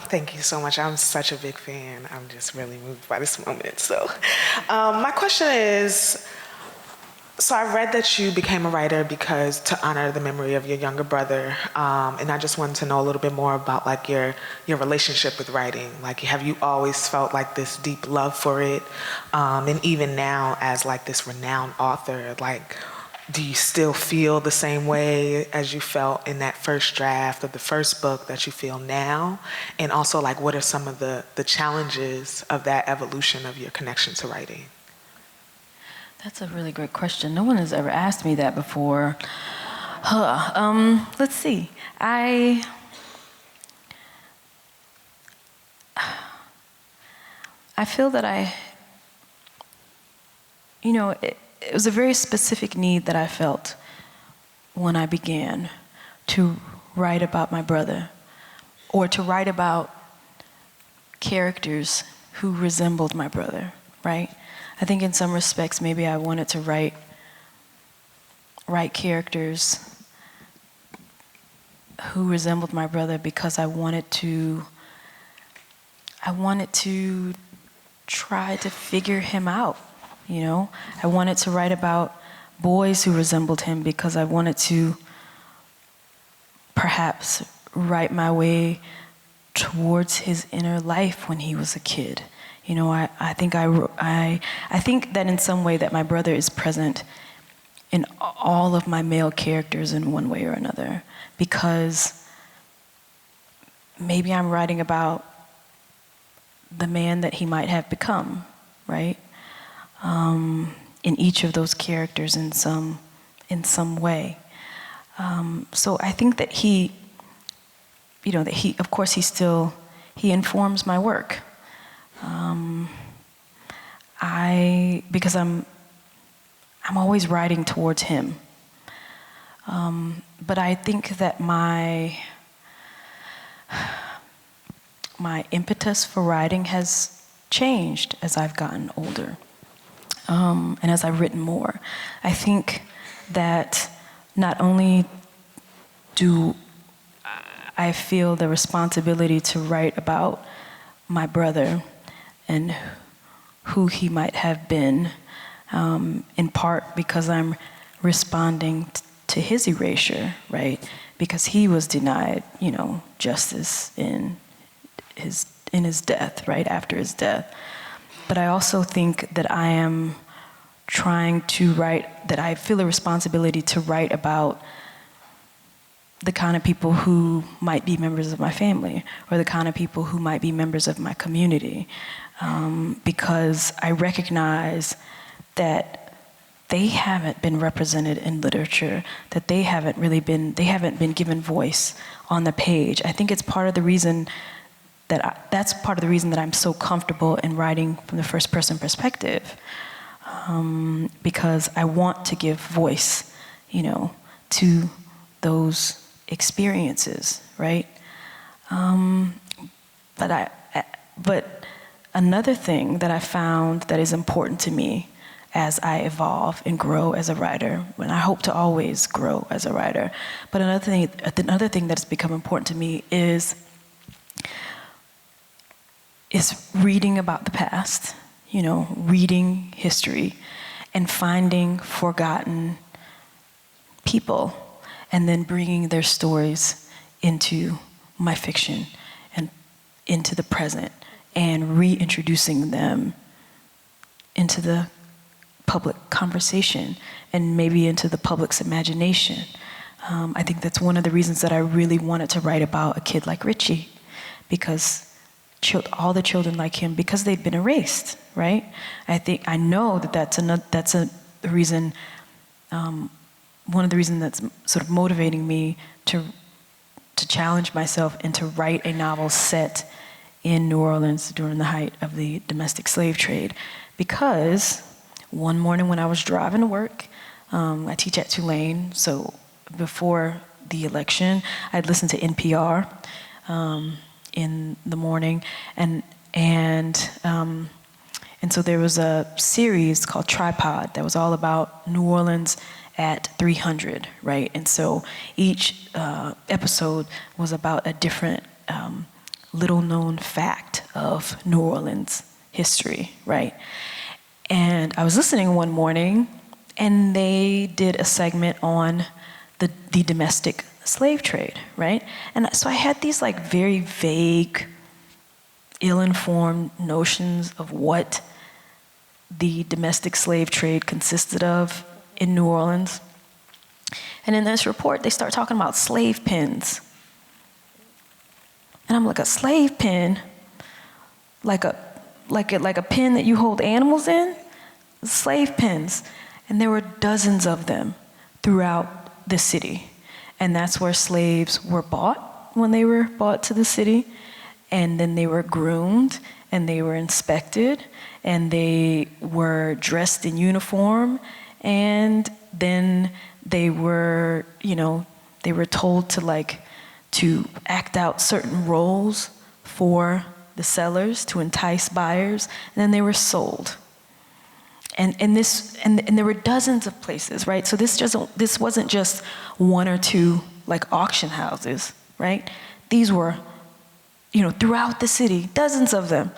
Thank you so much. I'm such a big fan. I'm just really moved by this moment. So my question is, so I read that you became a writer because to honor the memory of your younger brother, and I just wanted to know a little bit more about like your relationship with writing. Like, have you always felt like this deep love for it? And even now as like this renowned author, like, do you still feel the same way as you felt in that first draft of the first book that you feel now? And also, like, what are some of the challenges of that evolution of your connection to writing? That's a really great question. No one has ever asked me that before. Let's see. I feel that it was a very specific need that I felt when I began to write about my brother, or to write about characters who resembled my brother, right? I think in some respects maybe I wanted to write characters who resembled my brother because I wanted to try to figure him out. I wanted to write about boys who resembled him because I wanted to perhaps write my way towards his inner life when he was a kid. I think that in some way that my brother is present in all of my male characters in one way or another, because maybe I'm writing about the man that he might have become, right? In each of those characters in some way. So I think that of course, he informs my work. Because I'm always writing towards him. But I think that my impetus for writing has changed as I've gotten older, and as I've written more. I think that not only do I feel the responsibility to write about my brother and who he might have been, in part because I'm responding to his erasure, right? Because he was denied, justice in his death, right after his death. But I also think that I am trying to write, that I feel a responsibility to write about the kind of people who might be members of my family, or the kind of people who might be members of my community, because I recognize that they haven't been represented in literature, that they haven't been given voice on the page. I think it's part of the reason that's part of the reason that I'm so comfortable in writing from the first person perspective, because I want to give voice, to those experiences, right? But another thing that I found that is important to me as I evolve and grow as a writer, and I hope to always grow as a writer, but another thing that's become important to me is reading about the past, reading history and finding forgotten people, and then bringing their stories into my fiction and into the present, and reintroducing them into the public conversation and maybe into the public's imagination. I think that's one of the reasons that I really wanted to write about a kid like Richie, because all the children like him, because they've been erased, right? I know that's a reason. One of the reasons that's sort of motivating me to challenge myself and to write a novel set in New Orleans during the height of the domestic slave trade. Because one morning when I was driving to work, I teach at Tulane, so before the election, I'd listen to NPR in the morning, and so there was a series called Tripod that was all about New Orleans at 300, right? And so each episode was about a different little-known fact of New Orleans history, right? And I was listening one morning, and they did a segment on the domestic slave trade, right? And so I had these very vague, ill-informed notions of what the domestic slave trade consisted of in New Orleans. And in this report, they start talking about slave pens. And I'm like, a slave pen? Like a pen that you hold animals in? Slave pens. And there were dozens of them throughout the city. And that's where slaves were bought when they were bought to the city. And then they were groomed, and they were inspected, and they were dressed in uniform, and then they were, they were told to act out certain roles for the sellers to entice buyers, and then they were sold. And there were dozens of places, right? So this wasn't just one or two auction houses, right? These were, throughout the city, dozens of them.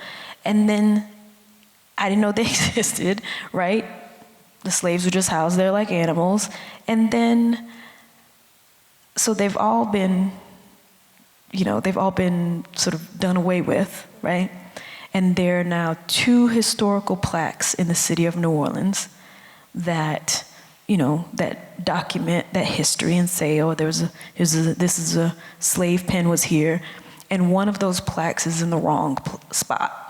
And then I didn't know they existed, right? The slaves were just housed there like animals. And then, so they've all been sort of done away with, right? And there are now 2 historical plaques in the city of New Orleans that, that document that history and say, oh, this is a slave pen was here, and one of those plaques is in the wrong spot.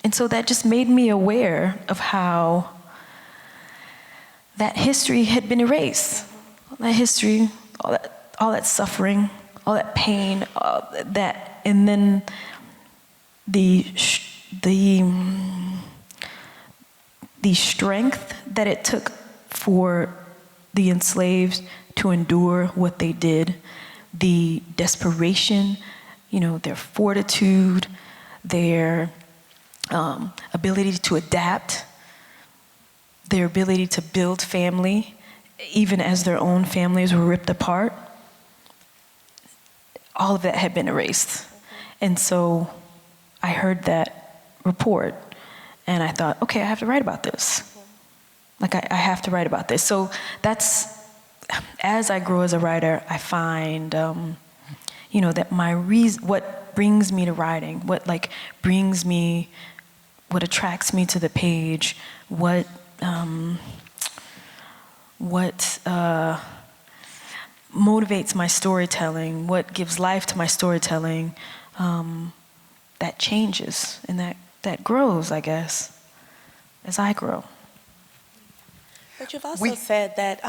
And so that just made me aware of how that history had been erased. that history, all that suffering, all that pain, and then the strength that it took for the enslaved to endure what they did, the desperation, their fortitude, their ability to adapt, their ability to build family, even as their own families were ripped apart. All of that had been erased. And so I heard that report, and I thought, okay, I have to write about this. Like, I have to write about this. So that's, as I grow as a writer, I find, that what brings me to writing, what attracts me to the page, what motivates my storytelling, what gives life to my storytelling, that changes and that grows, I guess, as I grow. But you've also said that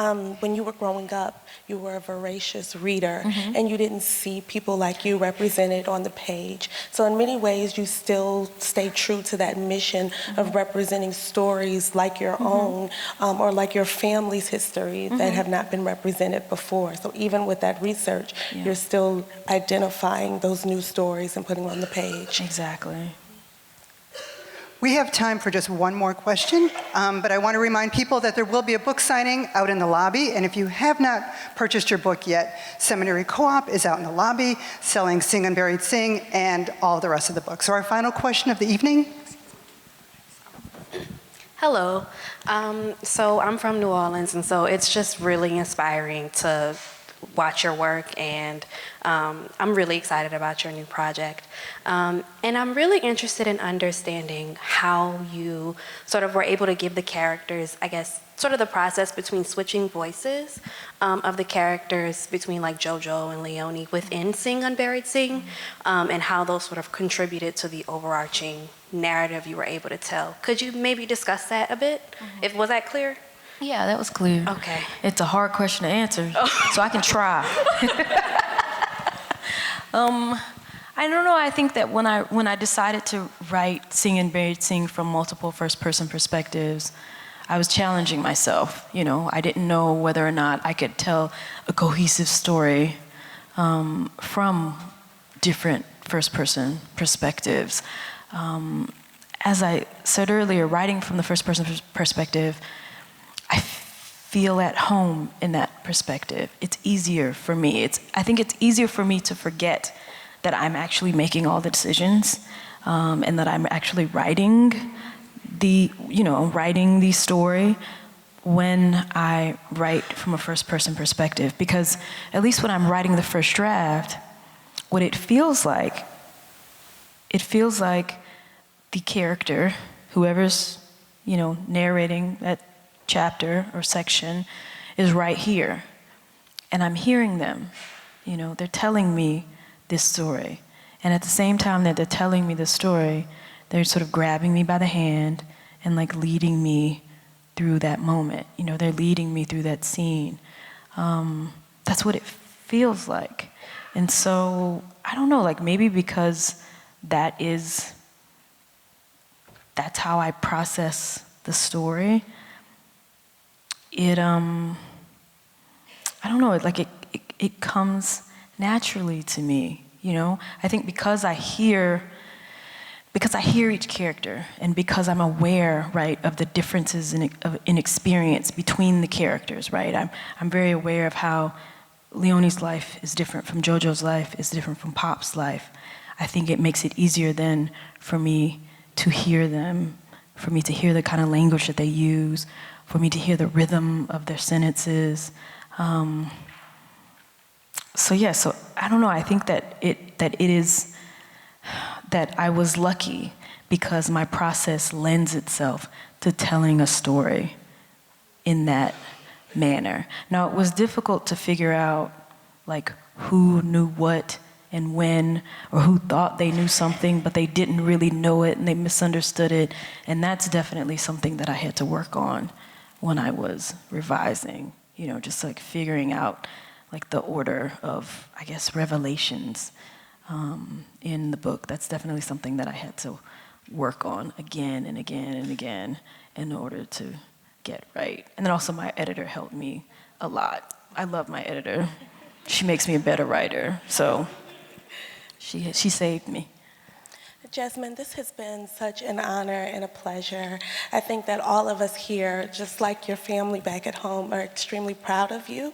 when you were growing up, you were a voracious reader, and you didn't see people like you represented on the page. So in many ways, you still stay true to that mission of representing stories like your own, or like your family's history that have not been represented before. So even with that research, you're still identifying those new stories and putting them on the page. Exactly. We have time for just one more question, but I want to remind people that there will be a book signing out in the lobby, and if you have not purchased your book yet, Seminary Co-op is out in the lobby selling Sing Unburied Sing and all the rest of the books. So our final question of the evening. Hello. So I'm from New Orleans, and so it's just really inspiring to watch your work, and I'm really excited about your new project. And I'm really interested in understanding how you sort of were able to give the characters, I guess, sort of the process between switching voices of the characters between like Jojo and Leone within Sing Unburied Sing, and how those sort of contributed to the overarching narrative you were able to tell. Could you maybe discuss that a bit? Was that clear? Yeah, that was clear. Okay. It's a hard question to answer, so I can try. I don't know. I think that when I decided to write Sing Unburied Sing from multiple first-person perspectives, I was challenging myself. I didn't know whether or not I could tell a cohesive story from different first-person perspectives. As I said earlier, writing from the first-person perspective, I feel at home in that perspective. It's easier for me. I think it's easier for me to forget that I'm actually making all the decisions, and that I'm actually writing the story when I write from a first-person perspective. Because at least when I'm writing the first draft, what it feels like the character, whoever's narrating that chapter or section, is right here, and I'm hearing them. They're telling me this story, and at the same time that they're telling me this story, they're sort of grabbing me by the hand and like leading me through that moment. They're leading me through that scene. That's what it feels like. And so I don't know, like maybe because that's how I process the story. I don't know, it comes naturally to me, I think because I hear each character, and because I'm aware, right, of the differences in experience between the characters, right? I'm very aware of how Leone's life is different from Jojo's life, is different from Pop's life. I think it makes it easier then for me to hear them, for me to hear the kind of language that they use, for me to hear the rhythm of their sentences. So I don't know. I think that it is that I was lucky because my process lends itself to telling a story in that manner. Now, it was difficult to figure out like who knew what and when, or who thought they knew something but they didn't really know it and they misunderstood it, and that's definitely something that I had to work on when I was revising. just like figuring out like the order of, I guess, revelations in the book. That's definitely something that I had to work on again and again and again in order to get right. And then also my editor helped me a lot. I love my editor. She makes me a better writer, so she saved me. Jesmyn, this has been such an honor and a pleasure. I think that all of us here, just like your family back at home, are extremely proud of you.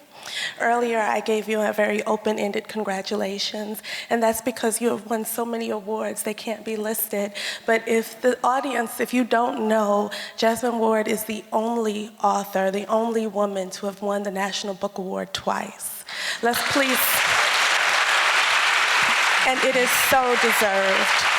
Earlier, I gave you a very open-ended congratulations, and that's because you have won so many awards, they can't be listed. But if the audience, if you don't know, Jesmyn Ward is the only author, the only woman to have won the National Book Award twice. Let's please, and it is so deserved.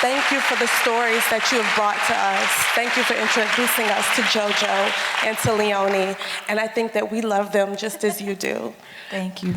Thank you for the stories that you have brought to us. Thank you for introducing us to Jojo and to Leone. And I think that we love them just as you do. Thank you.